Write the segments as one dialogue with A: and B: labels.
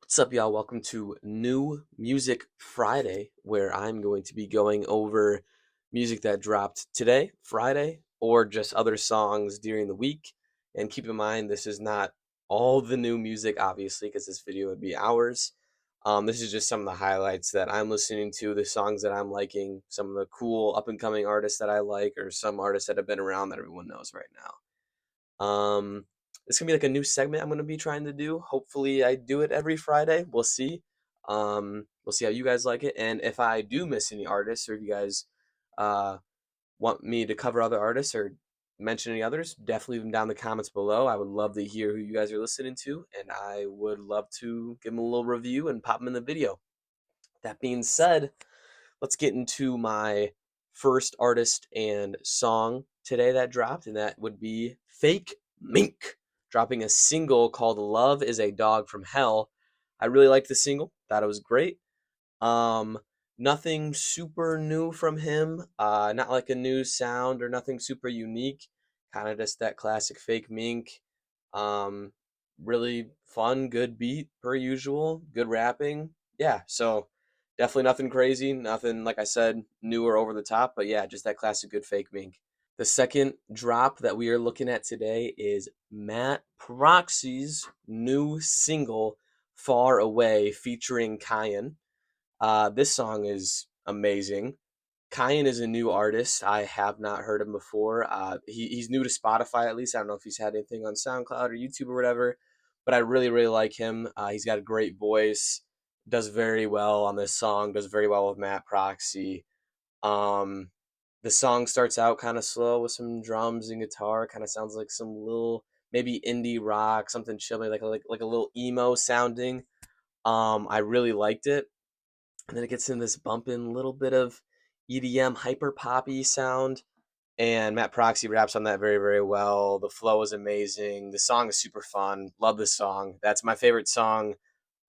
A: What's up, y'all? Welcome to New Music Friday, where I'm going to be going over music that dropped today, Friday, or just other songs during the week. And keep in mind, this is not all the new music, obviously, because this video would be hours. This is just some of the highlights that I'm listening to, the songs that I'm liking, some of the cool up and coming artists that I like, or some artists that have been around that everyone knows right now. It's gonna be like a new segment I'm gonna be trying to do. Hopefully, I do it every Friday. We'll see. We'll see how you guys like it, and if I do miss any artists, or if you guys uh, want me to cover other artists or mention any others, definitely leave them down in the comments below. I would love to hear who you guys are listening to, and I would love to give them a little review and pop them in the video. That being said, let's get into my first artist and song today that dropped, and that would be Fake Mink, dropping a single called Love is a Dog from Hell. I really liked the single, thought it was great. Um, Nothing super new from him, not like a new sound or nothing super unique, kind of just that classic Fake Mink. Um, really fun, good beat per usual, good rapping. Yeah, so definitely nothing crazy, nothing like I said, new or over the top, but yeah, just that classic good Fake Mink. The second drop that we are looking at today is Matt Proxy's new single, Far Away, featuring Kyan. This song is amazing. Kyan is a new artist. I have not heard him before. He's new to Spotify, at least. I don't know if he's had anything on SoundCloud or YouTube or whatever, but I really, really like him. He's got a great voice, does very well on this song, does very well with Matt Proxy. Um, the song starts out kind of slow with some drums and guitar. Kind of sounds like some little maybe indie rock, something chill, like a little emo sounding. I really liked it, and then it gets in this bumping little bit of EDM hyper poppy sound. And Matt Proxy raps on that very, very well. The flow is amazing. The song is super fun. Love this song. That's my favorite song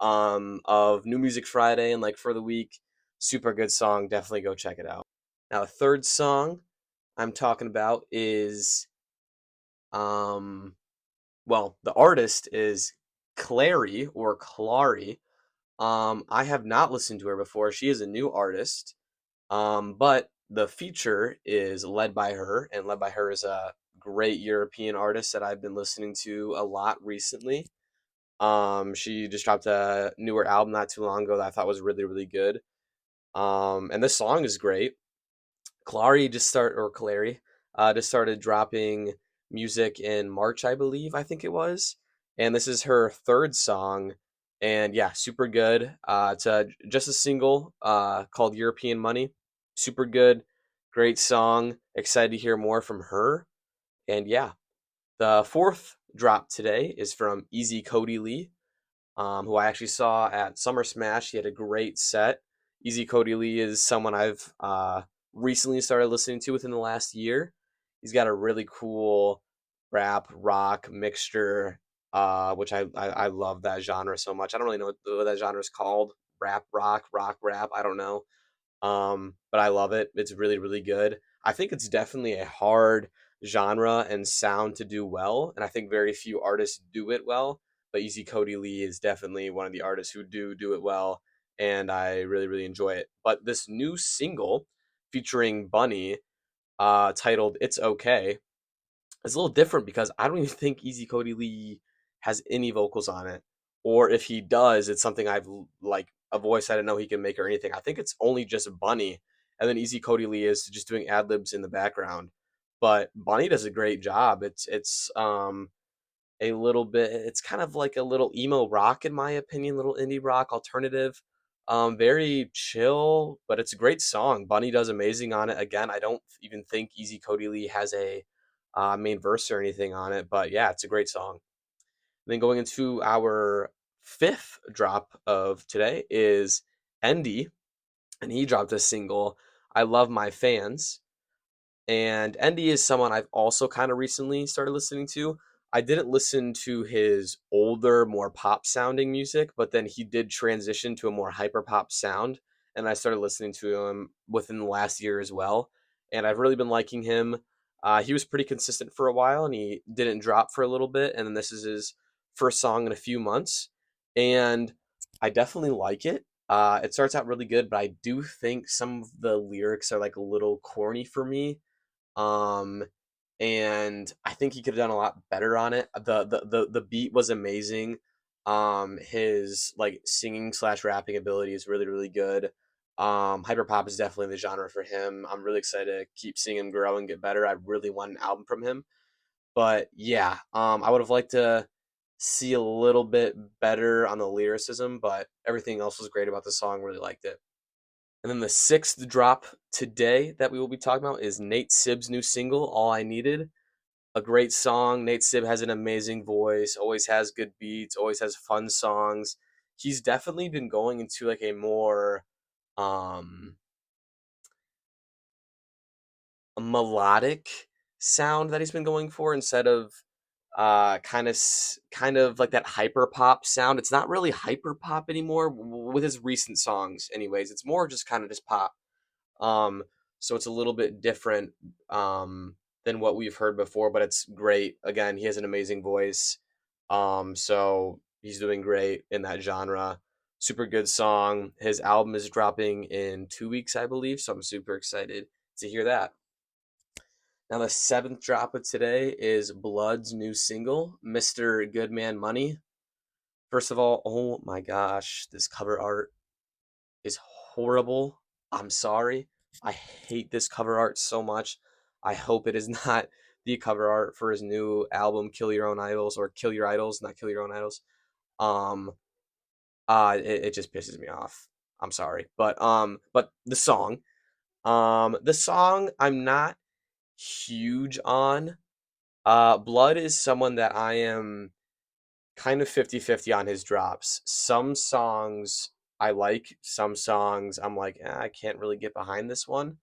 A: of New Music Friday and like for the week. Super good song. Definitely go check it out. Now, a third song I'm talking about is um the artist is Clary or Clary. I have not listened to her before. She is a new artist. But the feature is led by her, and led by her is a great European artist that I've been listening to a lot recently. She just dropped a newer album not too long ago that I thought was really, really good. And this song is great. Clary just started dropping music in March, I believe. I think it was, and this is her third song, and yeah, super good. Just a single called European Money. Super good, great song. Excited to hear more from her, and yeah, the fourth drop today is from Easy Cody Lee, who I actually saw at Summer Smash. He had a great set. Easy Cody Lee is someone I've recently started listening to within the last year. He's got a really cool rap rock mixture, which I love that genre so much. I don't really know what that genre is called. Rap rock rap. I don't know. But I love it. It's really, really good. I think it's definitely a hard genre and sound to do well, and I think very few artists do it well. But Easy Cody Lee is definitely one of the artists who do it well, and I really, really enjoy it. But this new single featuring Bunny, titled "It's Okay," is a little different because I don't even think Easy Cody Lee has any vocals on it, or if he does, it's something like a voice I didn't know he can make or anything. I think it's only just Bunny, and then Easy Cody Lee is just doing ad libs in the background. But Bunny does a great job. It's a little bit. It's kind of like a little emo rock in my opinion, little indie rock alternative. Very chill, but it's a great song. Bunny does amazing on it. Again, I don't even think Easy Cody Lee has a main verse or anything on it, but yeah, it's a great song. And then going into our fifth drop of today is Endy, and he dropped a single, I Love My Fans. And Endy is someone I've also kind of recently started listening to. I didn't listen to his older, more pop sounding music, but then he did transition to a more hyper pop sound. And I started listening to him within the last year as well. And I've really been liking him. He was pretty consistent for a while and he didn't drop for a little bit. And then this is his first song in a few months. And I definitely like it. It starts out really good, but I do think some of the lyrics are like a little corny for me. Um, and I think he could have done a lot better on it. The beat was amazing. His like singing slash rapping ability is really really good. Hyperpop is definitely the genre for him. I'm really excited to keep seeing him grow and get better. I really want an album from him. But yeah, I would have liked to see a little bit better on the lyricism, but everything else was great about the song. Really liked it. And then the sixth drop today that we will be talking about is Nate Sibb's new single, All I Needed. A great song. Nate Sibb has an amazing voice, always has good beats, always has fun songs. He's definitely been going into like a more um melodic sound that he's been going for instead of kind of like that hyper pop sound. It's not really hyper pop anymore with his recent songs anyways. It's more just kind of just pop. Um, so it's a little bit different than what we've heard before, but it's great. Again, he has an amazing voice. So he's doing great in that genre. Super good song. His album is dropping in 2 weeks, I believe. So I'm super excited to hear that. Now, the seventh drop of today is Blood's new single, Mr. Goodman Money. First of all, oh my gosh, this cover art is horrible. I'm sorry. I hate this cover art so much. I hope it is not the cover art for his new album, Kill Your Own Idols, or Kill Your Idols, not Kill Your Own Idols. Um, it just pisses me off. I'm sorry. But the song I'm not huge on. Blood is someone that I am kind of 50-50 on his drops. Some songs I like, some songs I'm like, I can't really get behind this one.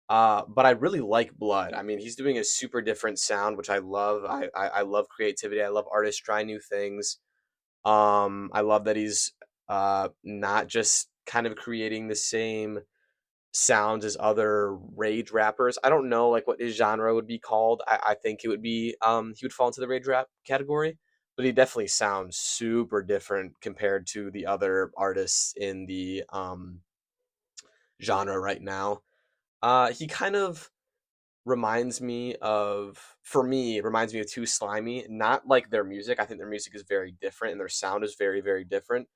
A: But I really like Blood. I mean, he's doing a super different sound, which I love. I love creativity. I love artists try new things. I love that he's not just kind of creating the same sounds as other rage rappers. I don't know like what his genre would be called. I think it would be he would fall into the rage rap category, but he definitely sounds super different compared to the other artists in the genre right now. He kind of reminds me of for me it reminds me of Too Slimy, not like their music. I think their music is very different and their sound is very very different,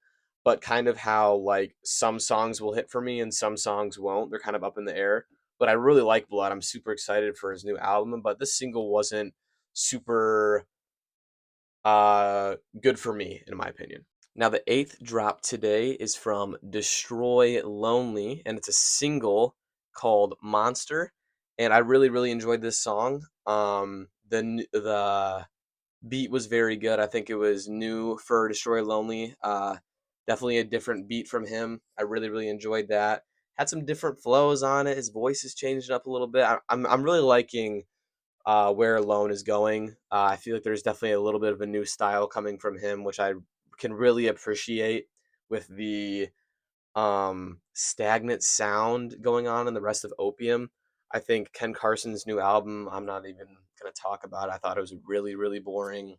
A: but kind of how like some songs will hit for me and some songs won't. They're kind of up in the air, but I really like Blood. I'm super excited for his new album, but this single wasn't super good for me in my opinion. Now, the eighth drop today is from Destroy Lonely, and it's a single called Monster. And I really, really enjoyed this song. The beat was very good. I think it was new for Destroy Lonely. Definitely a different beat from him. I really, really enjoyed that. Had some different flows on it. His voice has changed up a little bit. I'm really liking where Alone is going. I feel like there's definitely a little bit of a new style coming from him, which I can really appreciate with the stagnant sound going on in the rest of Opium. I think Ken Carson's new album, I'm not even going to talk about. I thought it was really, really boring.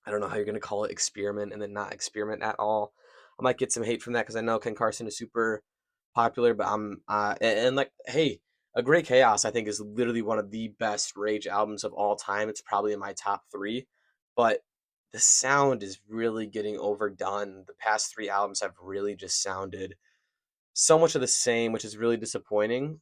A: I don't know how you're going to call it experiment and then not experiment at all. I might get some hate from that because I know Ken Carson is super popular, but and like, hey, A Great Chaos I think is literally one of the best Rage albums of all time. It's probably in my top three, but the sound is really getting overdone. The past three albums have really just sounded so much of the same, which is really disappointing.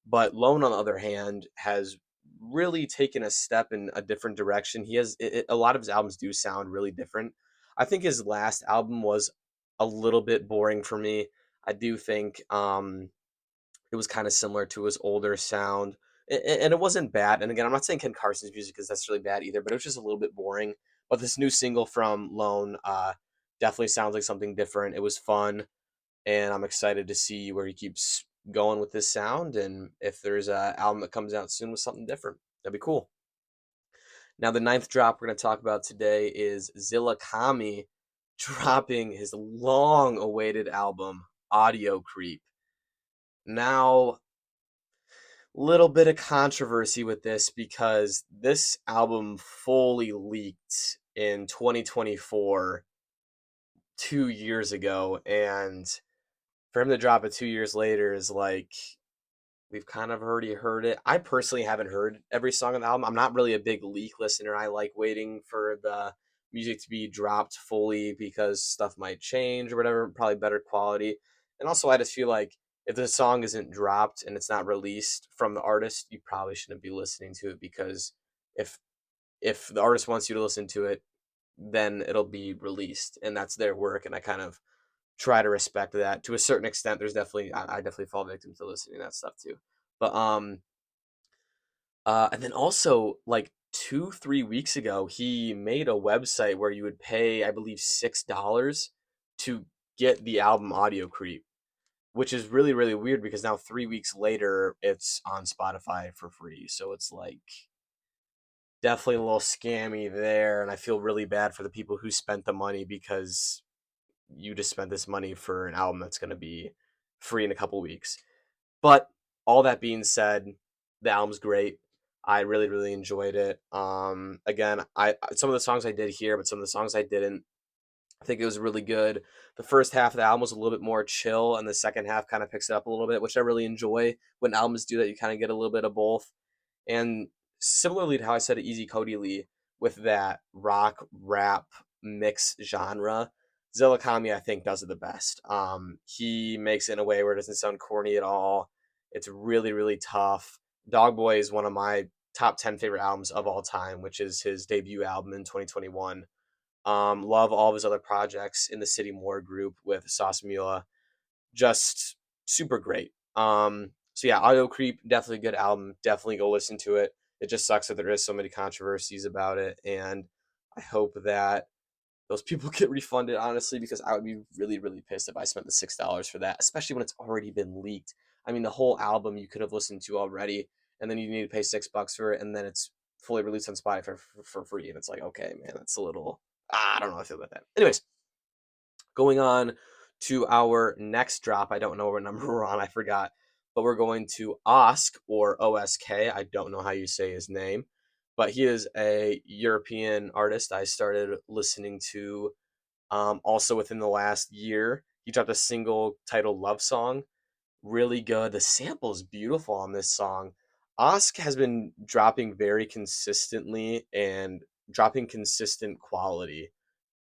A: But Lone, on the other hand, has really taken a step in a different direction. He has a lot of his albums do sound really different. I think his last album was a little bit boring for me. I do think it was kind of similar to his older sound, and it wasn't bad. And again, I'm not saying Ken Carson's music is necessarily bad either, but it was just a little bit boring. But this new single from Lone definitely sounds like something different. It was fun, and I'm excited to see where he keeps going with this sound and if there's a album that comes out soon with something different. That'd be cool. Now, the ninth drop we're going to talk about today is Zilla Kami dropping his long awaited album, Audio Creep. Now, little bit of controversy with this because this album fully leaked in 2024 2 years ago, and for him to drop it 2 years later is like we've kind of already heard it. I personally haven't heard every song on the album. I'm not really a big leak listener. I like waiting for the music to be dropped fully because stuff might change or whatever, probably better quality. And also, I just feel like if the song isn't dropped and it's not released from the artist, you probably shouldn't be listening to it because if if the artist wants you to listen to it, then it'll be released and that's their work. And I kind of try to respect that to a certain extent. There's definitely I definitely fall victim to listening to that stuff too. But and then also like 2 3 weeks ago, he made a website where you would pay, I believe, $6 to get the album Audio Creep, which is really really weird because now 3 weeks later it's on Spotify for free. So it's like definitely a little scammy there, and I feel really bad for the people who spent the money because you just spent this money for an album that's going to be free in a couple weeks. But all that being said, the album's great. I really really enjoyed it. Again, I some of the songs I did hear, but some of the songs I didn't. I think it was really good. The first half of the album was a little bit more chill, and the second half kind of picks it up a little bit, which I really enjoy. When albums do that, you kind of get a little bit of both. And similarly to how I said to Easy Cody Lee with that rock rap mix genre, Zilla Kami I think does it the best. He makes it in a way where it doesn't sound corny at all. It's really really tough. Dog Boy is one of my top 10 favorite albums of all time, which is his debut album in 2021. Love all of his other projects in the City Moore group with Sauce Mula. Just super great. So yeah, Audio Creep, definitely a good album. Definitely go listen to it. It just sucks that there is so many controversies about it, and I hope that those people get refunded. Honestly, because I would be really, really pissed if I spent the $6 for that, especially when it's already been leaked. I mean, the whole album you could have listened to already, and then you need to pay $6 for it, and then it's fully released on Spotify for free, and it's like, okay, man, that's a little. I don't know how I feel about that. Anyways, going on to our next drop. I don't know what number we're on. I forgot. But we're going to Osk or OSK. I don't know how you say his name. But he is a European artist I started listening to also within the last year. He dropped a single titled Love Song. Really good. The sample is beautiful on this song. Osk has been dropping very consistently and dropping consistent quality,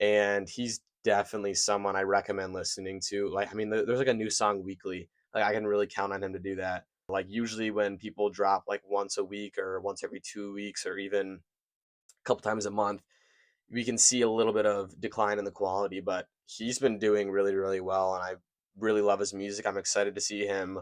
A: and he's definitely someone I recommend listening to. Like, I mean, there's like a new song weekly. Like, I can really count on him to do that. Like, usually when people drop like once a week or once every 2 weeks or even a couple times a month, we can see a little bit of decline in the quality, but he's been doing really, really well, and I really love his music. I'm excited to see him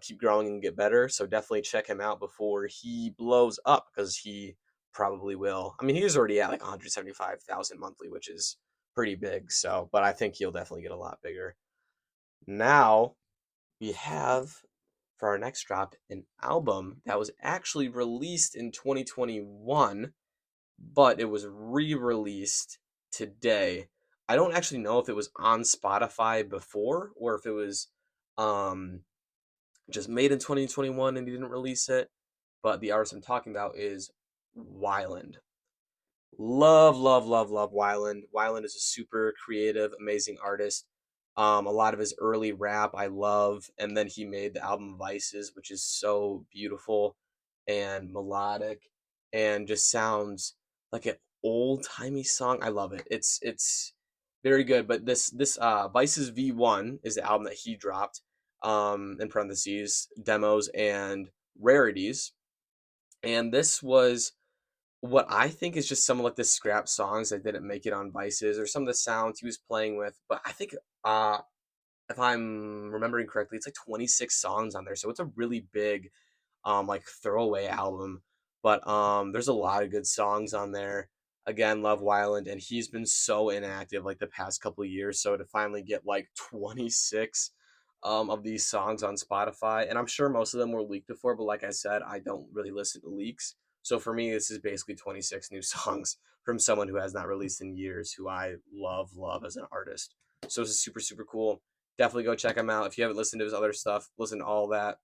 A: keep growing and get better. So definitely check him out before he blows up because he probably will. I mean, he's already at like 175,000 monthly, which is pretty big. So, but I think he'll definitely get a lot bigger. Now we have for our next drop an album that was actually released in 2021, but it was re-released today. I don't actually know if it was on Spotify before or if it was um just made in 2021 and he didn't release it. But the artist I'm talking about is Wyland. Love, love, love, love Wyland. Wyland is a super creative, amazing artist. A lot of his early rap I love, and then he made the album Vices, which is so beautiful and melodic, and just sounds like an old timey song. I love it. It's very good. But this Vices V1 is the album that he dropped. In parentheses, demos and rarities, and this was what I think is just some of like the scrap songs that didn't make it on Vices or some of the sounds he was playing with. But I think uh if I'm remembering correctly, it's like 26 songs on there. So it's a really big like throwaway album. But there's a lot of good songs on there. Again, love Wyland, and he's been so inactive like the past couple of years. So to finally get like 26 of these songs on Spotify, and I'm sure most of them were leaked before, but like I said, I don't really listen to leaks. So for me, this is basically 26 new songs from someone who has not released in years, who I love as an artist. So this is super super cool. Definitely go check him out. If you haven't listened to his other stuff, listen to all that.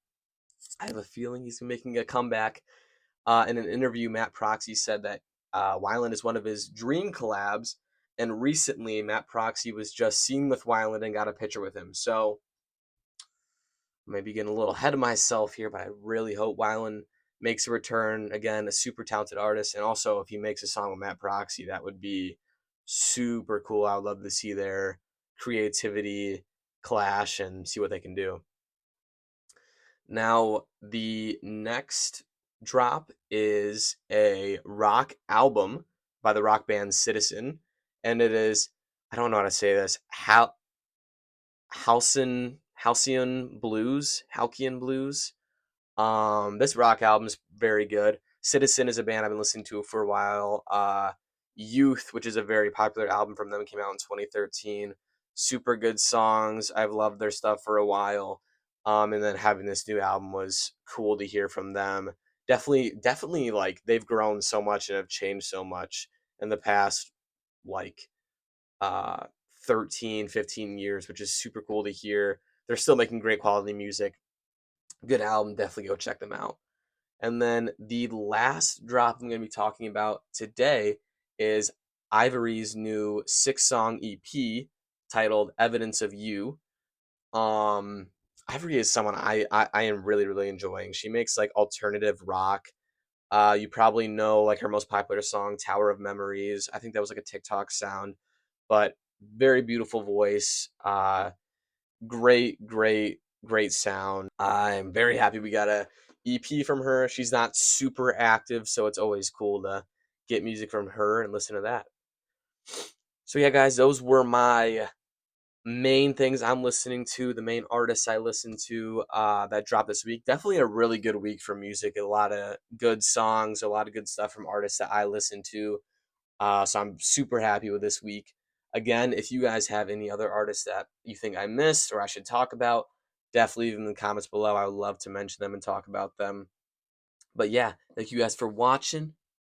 A: I have a feeling he's making a comeback. In an interview, Matt Proxy said that Wyland is one of his dream collabs, And recently, Matt Proxy was just seen with Weiland and got a picture with him. So maybe getting a little ahead of myself here, but I really hope Weiland makes a return. Again, a super talented artist. And also, if he makes a song with Matt Proxy, that would be super cool. I would love to see their creativity clash and see what they can do. Now, the next drop is a rock album by the rock band Citizen, and it is, I don't know how to say this, Halcyon Blues, Halcyon Blues. This rock album is very good. Citizen is a band I've been listening to for a while. Youth, which is a very popular album from them, came out in 2013. Super good songs. I've loved their stuff for a while. And then having this new album was cool to hear from them. Definitely like they've grown so much and have changed so much in the past like uh 13, 15 years, which is super cool to hear. They're still making great quality music. Good album, definitely go check them out. And then the last drop I'm going to be talking about today is Ivory's new 6-song EP titled Evidence of You. Um, Ivory is someone I am really, really enjoying. She makes like alternative rock. You probably know like her most popular song, Tower of Memories. I think that was like a TikTok sound, but very beautiful voice. Great sound. I'm very happy we got a EP from her. She's not super active, so it's always cool to get music from her and listen to that. So yeah, guys, those were my main things I'm listening to, the main artists I listened to that dropped this week. Definitely a really good week for music. A lot of good songs, a lot of good stuff from artists that I listen to. So I'm super happy with this week. Again, if you guys have any other artists that you think I missed or I should talk about, definitely leave them in the comments below. I would love to mention them and talk about them. But yeah, thank you guys for watching.